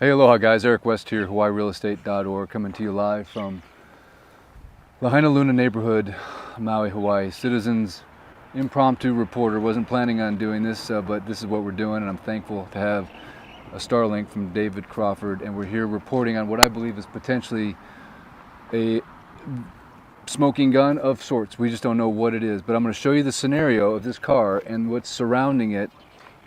Hey, aloha guys, Eric West here, HawaiiRealEstate.org, coming to you live from Lahaina Luna neighborhood, Maui, Hawaii. Citizens impromptu reporter, wasn't planning on doing this, but this is what we're doing, and I'm thankful to have a Starlink from David Crawford, and we're here reporting on what I believe is potentially a smoking gun of sorts. We just don't know what it is, but I'm going to show you the scenario of this car and what's surrounding it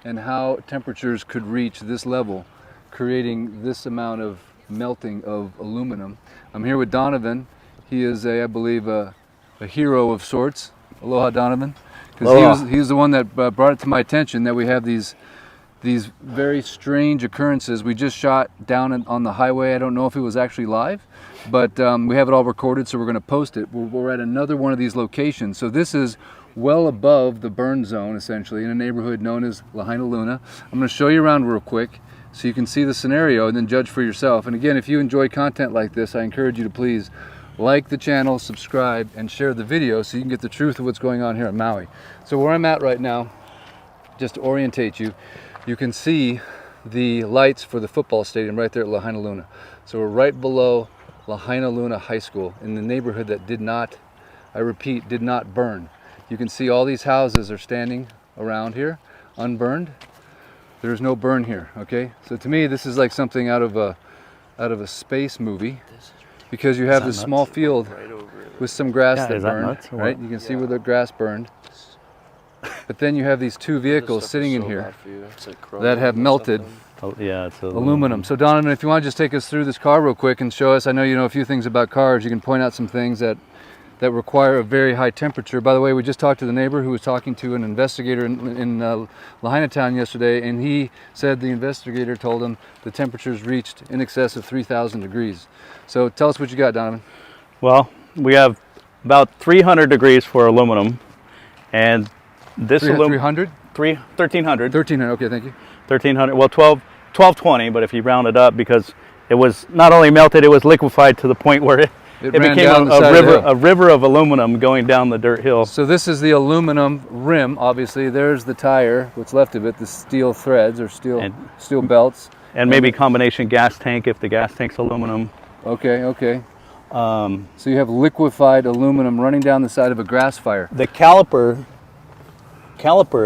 and how temperatures could reach this level, creating this amount of melting of aluminum. I'm here with Donovan. He is I believe a hero of sorts. Aloha, Donovan. Because he was the one that brought it to my attention that we have these very strange occurrences. We just shot down on the highway. I don't know if it was actually live, but we have it all recorded, so we're going to post it. We're at another one of these locations. So this is well above the burn zone, essentially, in a neighborhood known as Lahaina Luna. I'm going to show you around real quick so you can see the scenario and then judge for yourself. And again, if you enjoy content like this, I encourage you to please like the channel, subscribe, and share the video so you can get the truth of what's going on here at Maui. So where I'm at right now, just to orientate you, you can see the lights for the football stadium right there at Lahaina Luna. So we're right below Lahaina Luna High School in the neighborhood that did not, I repeat, did not burn. You can see all these houses are standing around here, unburned. There's no burn here, okay? So to me, this is like something out of a space movie, because you have this small field with some grass that burned, right? You can see where the grass burned. But then you have these two vehicles sitting in here that have melted it's aluminum. So Donovan, if you want to just take us through this car real quick and show us, I know you know a few things about cars, you can point out some things that require a very high temperature. By the way, we just talked to the neighbor who was talking to an investigator in Lahaina town yesterday, and he said the investigator told him the temperatures reached in excess of 3,000 degrees. So tell us what you got, Donovan. Well, we have about 300 degrees for aluminum, and this 300? 1,300. 1,300, okay, thank you. 1,300, well 1220, but if you round it up, because it was not only melted, it was liquefied to the point where it became a river of aluminum going down the dirt hill. So this is the aluminum rim, obviously. There's the tire, what's left of it, the steel threads or steel belts. And maybe combination gas tank if the gas tank's aluminum. Okay, okay. So you have liquefied aluminum running down the side of a grass fire. The caliper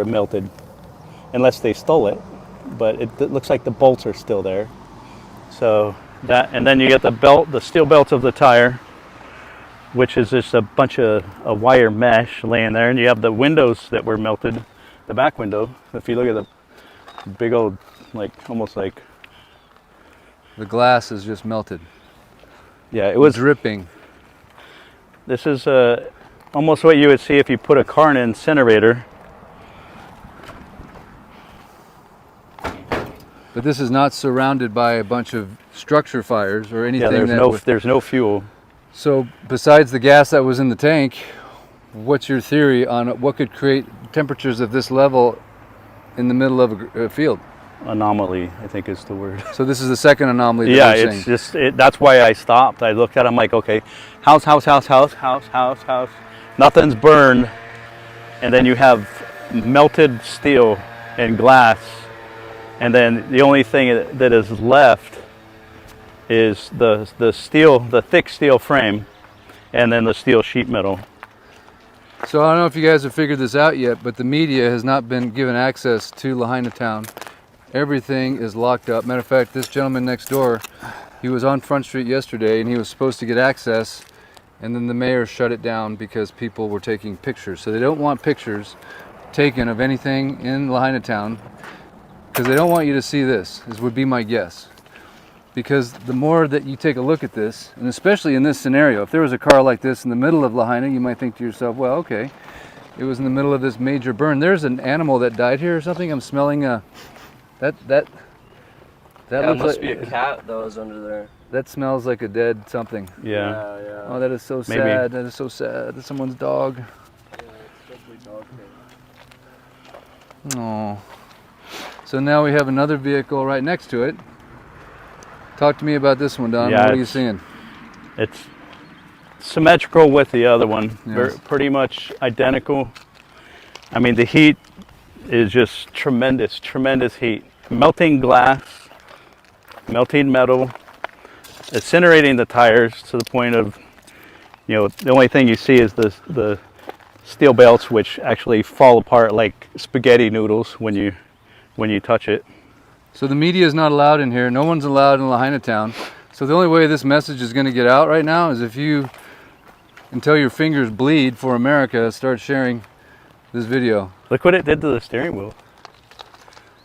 melted, unless they stole it, but it looks like the bolts are still there. So that, and then you get the steel belts of the tire, which is just a bunch of a wire mesh laying there, and you have the windows that were melted, the back window. If you look at the big old, almost like the glass is just melted. Yeah, it was dripping. This is almost what you would see if you put a car in an incinerator. But this is not surrounded by a bunch of structure fires or anything. Yeah, there's no fuel. So besides the gas that was in the tank, what's your theory on what could create temperatures of this level in the middle of a field? Anomaly, I think is the word. So this is the second anomaly. Yeah, it's just that's why I stopped. I looked at it, I'm like, okay, house. Nothing's burned, and then you have melted steel and glass. And then the only thing that is left is the steel, the thick steel frame, and then the steel sheet metal. So I don't know if you guys have figured this out yet, but the media has not been given access to Lahaina town. Everything is locked up. Matter of fact, this gentleman next door, he was on Front Street yesterday and he was supposed to get access, and then the mayor shut it down because people were taking pictures. So they don't want pictures taken of anything in Lahaina town, because they don't want you to see this, would be my guess. Because the more that you take a look at this, and especially in this scenario, if there was a car like this in the middle of Lahaina, you might think to yourself, well, okay, it was in the middle of this major burn. There's an animal that died here or something. I'm smelling that must be a cat that was under there. That smells like a dead something. Yeah. Oh, that is so sad. That is so sad. That's someone's dog. Yeah, it's definitely dog hair. Oh. So now we have another vehicle right next to it. Talk to me about this one, Don. Yeah, what are you seeing? It's symmetrical with the other one. Yes. Pretty much identical. I mean, the heat is just tremendous heat. Melting glass, melting metal, incinerating the tires to the point of, the only thing you see is the steel belts, which actually fall apart like spaghetti noodles when you touch it. So the media is not allowed in here. No one's allowed in Lahaina town. So the only way this message is going to get out right now is if you, until your fingers bleed for America, start sharing this video. Look what it did to the steering wheel.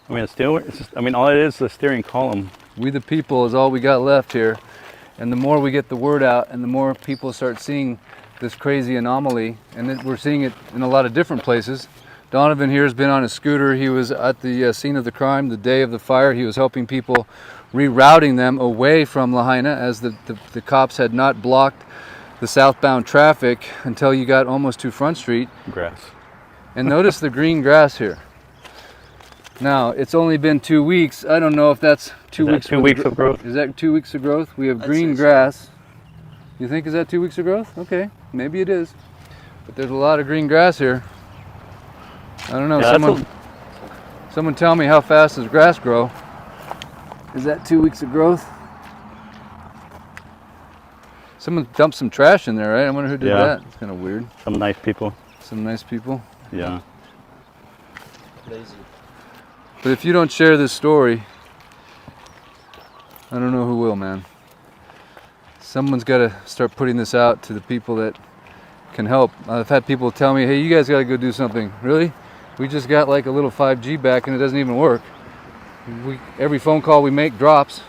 All it is the steering column. We the people is all we got left here. And the more we get the word out and the more people start seeing this crazy anomaly, and we're seeing it in a lot of different places. Donovan here has been on a scooter. He was at the scene of the crime the day of the fire. He was helping people, rerouting them away from Lahaina, as the cops had not blocked the southbound traffic until you got almost to Front Street. Grass. And notice the green grass here. Now, it's only been 2 weeks. I don't know if that's 2 weeks. 2 weeks of growth? Is that 2 weeks of growth? We have I'd green say so. grass. You think is that 2 weeks of growth? Okay, maybe it is. But there's a lot of green grass here. I don't know. Yeah, Someone tell me, how fast does grass grow? Is that 2 weeks of growth? Someone dumped some trash in there, right? I wonder who did that. It's kind of weird. Some nice people. Some nice people. Yeah. Lazy. But if you don't share this story, I don't know who will, man. Someone's got to start putting this out to the people that can help. I've had people tell me, hey, you guys got to go do something. Really? We just got like a little 5G back and it doesn't even work. Every phone call we make drops.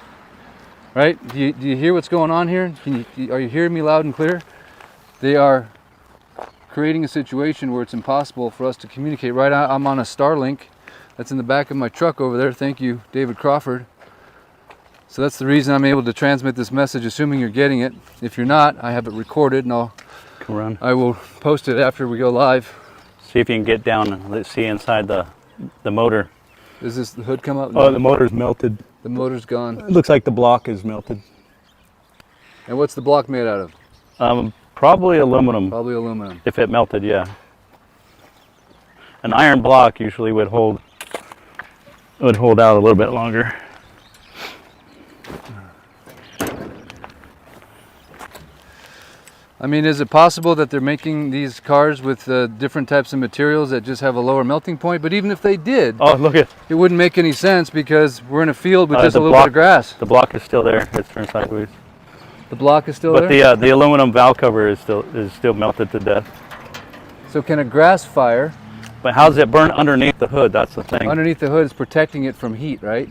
Right? Do you hear what's going on here? Are you hearing me loud and clear? They are creating a situation where it's impossible for us to communicate. Right now, I'm on a Starlink that's in the back of my truck over there. Thank you, David Crawford. So that's the reason I'm able to transmit this message, assuming you're getting it. If you're not, I have it recorded, and I will post it after we go live. See if you can get down and let's see inside the motor. Does the hood come up? Oh, the motor's melted. The motor's gone. It looks like the block is melted. And what's the block made out of? Probably aluminum. Probably aluminum. If it melted, yeah. An iron block usually would hold out a little bit longer. I mean, is it possible that they're making these cars with different types of materials that just have a lower melting point? But even if they did, Oh, look at it wouldn't make any sense because we're in a field with just the a little bit of grass. The block is still there. It's turned sideways. The block is still But there? the aluminum valve cover is still melted to death. So can a grass fire But how does it burn underneath the hood? That's the thing. underneath the hood is protecting it from heat, right?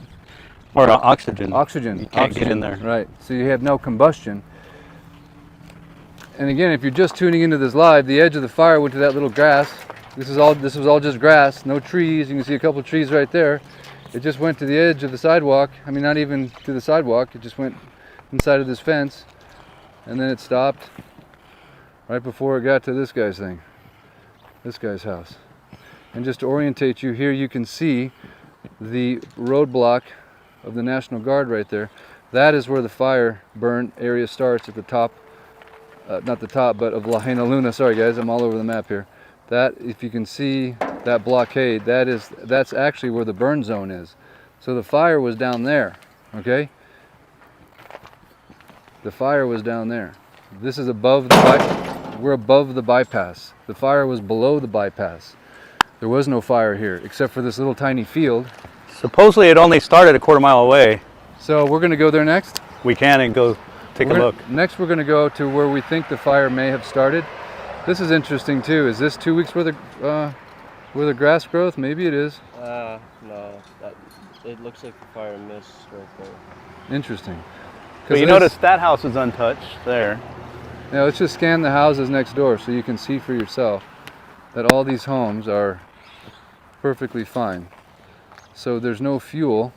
Or oxygen. Oxygen. You can't Oxygen, get in there. Right. So you have no combustion. And again, if you're just tuning into this live, the edge of the fire went to that little grass. This was all just grass, no trees. You can see a couple of trees right there. It just went to the edge of the sidewalk. I mean, not even to the sidewalk. It just went inside of this fence, and then it stopped right before it got to this guy's thing, this guy's house. And just to orientate you, here you can see the roadblock of the National Guard right there. That is where the fire burn area starts at the top. Not the top, but of Lahaina Luna. Sorry guys, I'm all over the map here. That, if you can see that blockade, that's actually where the burn zone is. So the fire was down there, okay? The fire was down there. This is above we're above the bypass. The fire was below the bypass. There was no fire here, except for this little tiny field. Supposedly it only started a quarter mile away. So we're gonna go there next? We can and go take a look. Next we're going to go to where we think the fire may have started. This is interesting too. Is this 2 weeks worth of grass growth? Maybe it is. No, it looks like the fire missed right there. Interesting. But you notice that house is untouched there. Now let's just scan the houses next door so you can see for yourself that all these homes are perfectly fine. So there's no fuel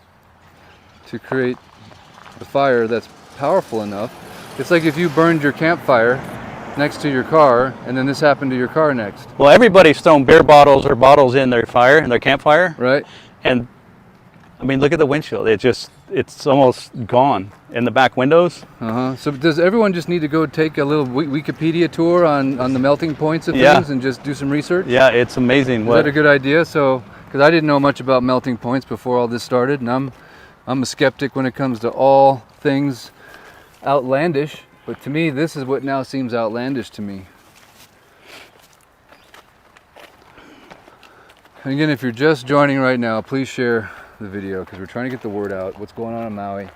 to create the fire that's powerful enough. It's like if you burned your campfire next to your car and then this happened to your car next. Well, everybody's thrown beer bottles or bottles in their campfire. Right? And I mean, look at the windshield. It's almost gone in the back windows. So does everyone just need to go take a little Wikipedia tour on the melting points of Yeah. things and just do some research? Yeah, it's amazing. Is that a good idea? So, because I didn't know much about melting points before all this started, and I'm a skeptic when it comes to all things outlandish, but to me, this is what now seems outlandish to me. And again, if you're just joining right now, please share the video because we're trying to get the word out. What's going on in Maui?